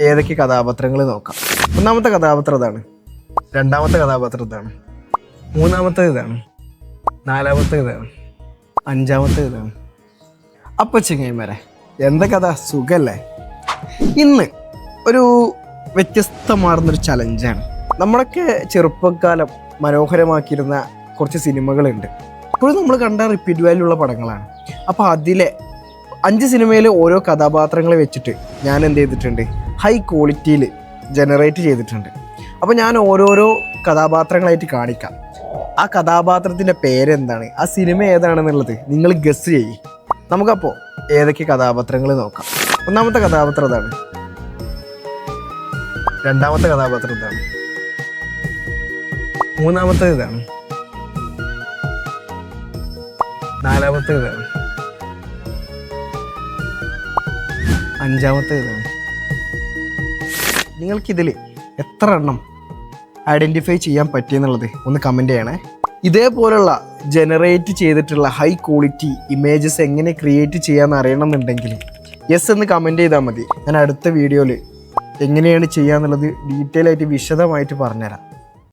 ഏതൊക്കെ കഥാപാത്രങ്ങൾ നോക്കാം. ഒന്നാമത്തെ കഥാപാത്രം ഇതാണ്, രണ്ടാമത്തെ കഥാപാത്രം ഇതാണ്, മൂന്നാമത്തെ ഇതാണ്, നാലാമത്തെ ഇതാണ്, അഞ്ചാമത്തെ ഇതാണ്. അപ്പം ചെങ്ങൈമാരെ, എന്താ കഥ, സുഖല്ലേ? ഇന്ന് ഒരു വ്യത്യസ്തമാർന്നൊരു ചലഞ്ചാണ്. നമ്മളൊക്കെ ചെറുപ്പക്കാലം മനോഹരമാക്കിയിരുന്ന കുറച്ച് സിനിമകളുണ്ട്. ഇപ്പോഴും നമ്മൾ കണ്ട റിപ്പീറ്റ് വാല്യൂ ഉള്ള പടങ്ങളാണ്. അപ്പോൾ അതിലെ 5 സിനിമയിൽ ഓരോ കഥാപാത്രങ്ങളെ വെച്ചിട്ട് ഞാൻ എന്ത് ചെയ്തിട്ടുണ്ട്, ഹൈ ക്വാളിറ്റിയിൽ ജനറേറ്റ് ചെയ്തിട്ടുണ്ട്. അപ്പോൾ ഞാൻ ഓരോരോ കഥാപാത്രങ്ങളായിട്ട് കാണിക്കാം. ആ കഥാപാത്രത്തിൻ്റെ പേരെന്താണ്, ആ സിനിമ ഏതാണെന്നുള്ളത് നിങ്ങൾ ഗസ് ചെയ്യും. നമുക്കപ്പോൾ ഏതൊക്കെ കഥാപാത്രങ്ങൾ നോക്കാം. ഒന്നാമത്തെ കഥാപാത്രം ഇതാണ്, രണ്ടാമത്തെ കഥാപാത്രം ഇതാണ്, മൂന്നാമത്തെ ഇതാണ്, നാലാമത്തെ ഇതാണ്, അഞ്ചാമത്തെ ഇതാണ്. നിങ്ങൾക്കിതിൽ എത്ര എണ്ണം ഐഡൻറ്റിഫൈ ചെയ്യാൻ പറ്റിയെന്നുള്ളത് ഒന്ന് കമൻറ്റ് ചെയ്യണേ. ഇതേപോലുള്ള ജനറേറ്റ് ചെയ്തിട്ടുള്ള ഹൈ ക്വാളിറ്റി ഇമേജസ് എങ്ങനെ ക്രിയേറ്റ് ചെയ്യാമെന്ന് അറിയണമെന്നുണ്ടെങ്കിൽ യെസ് എന്ന് കമൻറ്റ് ചെയ്താൽ മതി. ഞാൻ അടുത്ത വീഡിയോയിൽ എങ്ങനെയാണ് ചെയ്യുക എന്നുള്ളത് ഡീറ്റെയിൽ ആയിട്ട് വിശദമായിട്ട് പറഞ്ഞുതരാം.